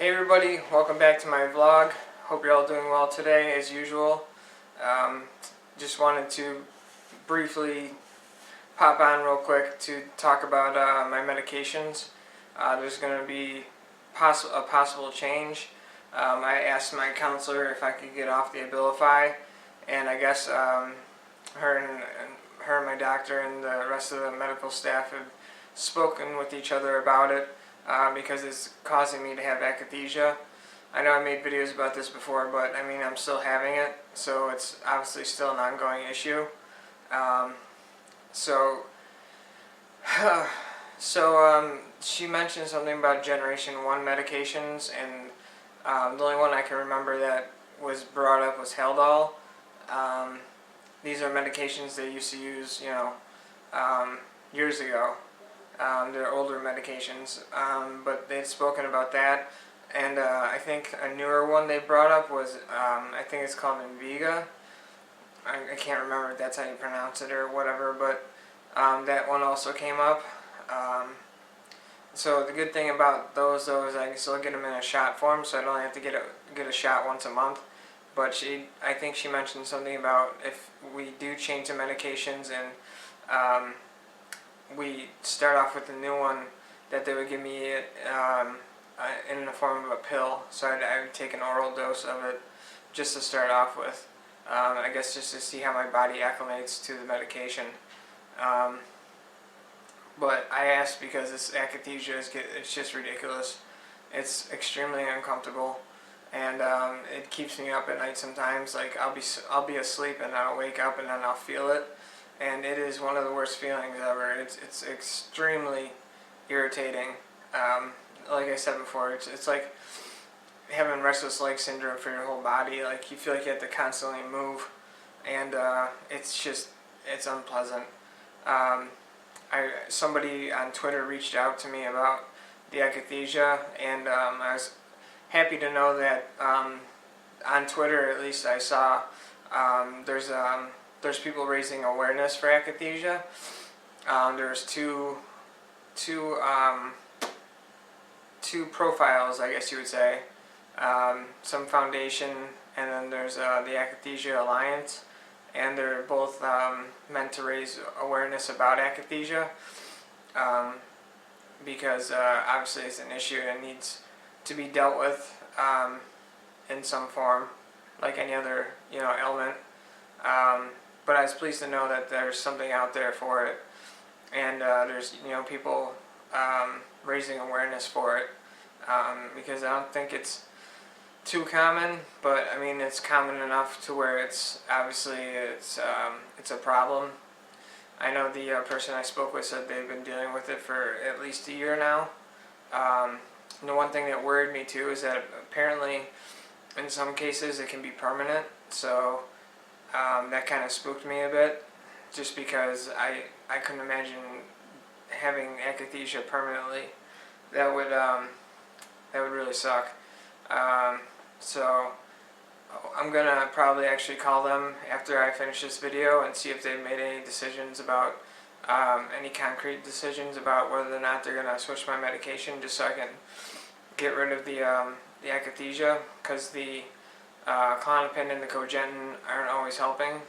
Hey everybody, welcome back to my vlog. Hope you're all doing well today as usual. Just wanted to briefly pop on real quick to talk about my medications. There's going to be a possible change. I asked my counselor if I could get off the Abilify, and I guess her and my doctor and the rest of the medical staff have spoken with each other about it. Because it's causing me to have akathisia. I know I made videos about this before, but I mean I'm still having it, so it's obviously still an ongoing issue. She mentioned something about Generation 1 medications, and the only one I can remember that was brought up was Haldol. These are medications they used to use, years ago. They're older medications, but they'd spoken about that, and I think a newer one they brought up was, I think it's called Invega. I can't remember if that's how you pronounce it or whatever, but that one also came up. So the good thing about those though is I can still get them in a shot form, so I don't have to get a shot once a month. But I think she mentioned something about if we do change the medications and we start off with the new one, that they would give me it in the form of a pill, so I would take an oral dose of it just to start off with. I guess just to see how my body acclimates to the medication. But I asked because this akathisia it's just ridiculous. It's extremely uncomfortable, and it keeps me up at night sometimes. Like I'll be asleep and I'll wake up and then I'll feel it. And it is one of the worst feelings ever. It's extremely irritating. Like I said before, it's like having restless leg syndrome for your whole body. Like you feel like you have to constantly move, and it's unpleasant. Somebody on Twitter reached out to me about the akathisia, and I was happy to know that on Twitter, at least I saw there's people raising awareness for akathisia. There's two profiles, I guess you would say. Some foundation, and then there's the Akathisia Alliance, and they're both meant to raise awareness about akathisia, because obviously it's an issue and needs to be dealt with in some form, like any other ailment. But I was pleased to know that there's something out there for it, and there's people raising awareness for it, because I don't think it's too common, but I mean it's common enough to where it's a problem. I know the person I spoke with said they've been dealing with it for at least a year now. The one thing that worried me too is that apparently in some cases it can be permanent, so that kind of spooked me a bit, just because I couldn't imagine having akathisia permanently. That would really suck. So I'm gonna probably actually call them after I finish this video and see if they've made any decisions about any concrete decisions about whether or not they're gonna switch my medication, just so I can get rid of the akathisia, because the Klonopin and the Cogentin aren't always helping.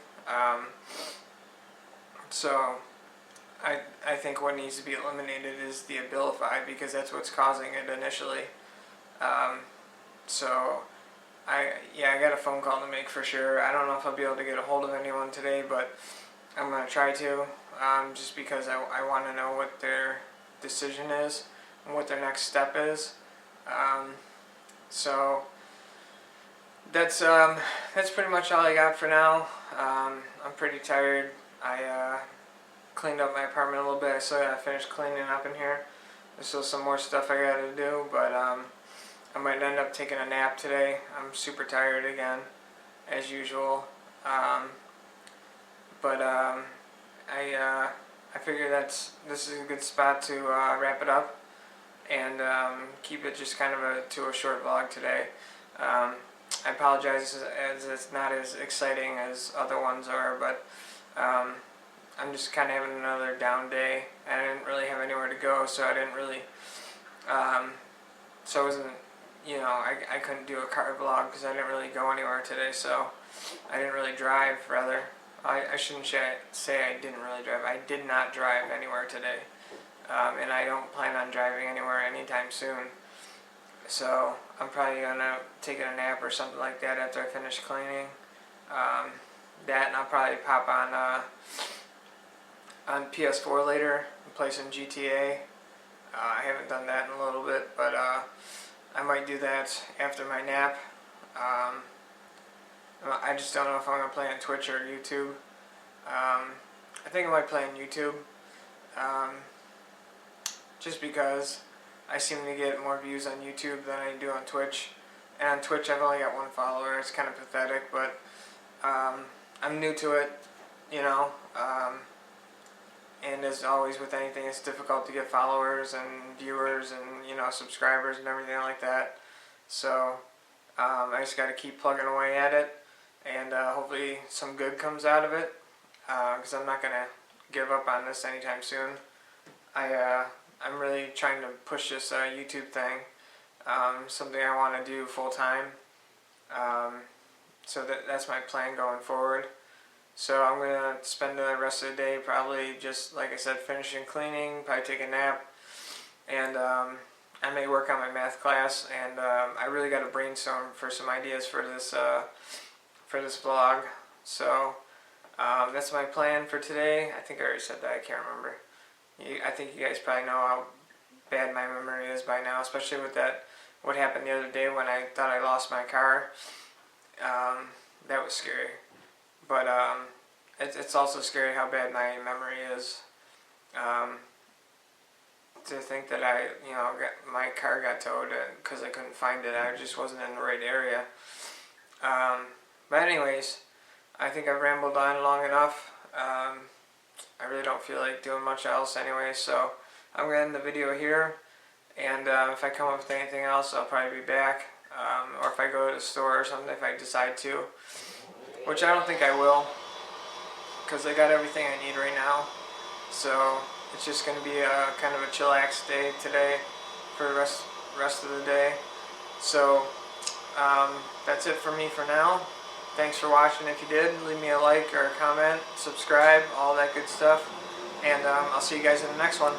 So I think what needs to be eliminated is the Abilify, because that's what's causing it initially. So I got a phone call to make for sure. I don't know if I'll be able to get a hold of anyone today, but I'm going to try to, just because I want to know what their decision is and what their next step is. So that's pretty much all I got for now. I'm pretty tired. I cleaned up my apartment a little bit. I still gotta finish cleaning up in here. There's still some more stuff I gotta do, but I might end up taking a nap today. I'm super tired again, as usual. But I figure this is a good spot to wrap it up and keep it just kind of to a short vlog today. I apologize as it's not as exciting as other ones are, but I'm just kind of having another down day. I didn't really have anywhere to go, so I didn't really, so I wasn't I couldn't do a car vlog because I didn't really go anywhere today, so I didn't really drive, rather. I shouldn't say I didn't really drive. I did not drive anywhere today, and I don't plan on driving anywhere anytime soon. So I'm probably going to take a nap or something like that after I finish cleaning. That, and I'll probably pop on PS4 later and play some GTA. I haven't done that in a little bit, but I might do that after my nap. I just don't know if I'm going to play on Twitch or YouTube. I think I might play on YouTube, just because I seem to get more views on YouTube than I do on Twitch. And on Twitch I've only got 1 follower. It's kind of pathetic, but I'm new to it, and as always with anything, it's difficult to get followers and viewers and subscribers and everything like that. So I just got to keep plugging away at it, and hopefully some good comes out of it, because I'm not going to give up on this anytime soon. I'm really trying to push this YouTube thing, something I want to do full time. So that's my plan going forward. So I'm going to spend the rest of the day probably just, like I said, finishing cleaning, probably take a nap, and I may work on my math class, and I really got to brainstorm for some ideas for this vlog. So that's my plan for today. I think I already said that, I can't remember. I think you guys probably know how bad my memory is by now, especially with what happened the other day when I thought I lost my car. That was scary. But it's also scary how bad my memory is. To think that my car got towed because I couldn't find it. I just wasn't in the right area. But anyways, I think I've rambled on long enough. I really don't feel like doing much else anyway, so I'm going to end the video here. And if I come up with anything else, I'll probably be back. Or if I go to the store or something, if I decide to. Which I don't think I will, because I got everything I need right now. So it's just going to be a kind of a chillax day today for the rest of the day. So that's it for me for now. Thanks for watching. If you did, leave me a like or a comment, subscribe, all that good stuff. And I'll see you guys in the next one.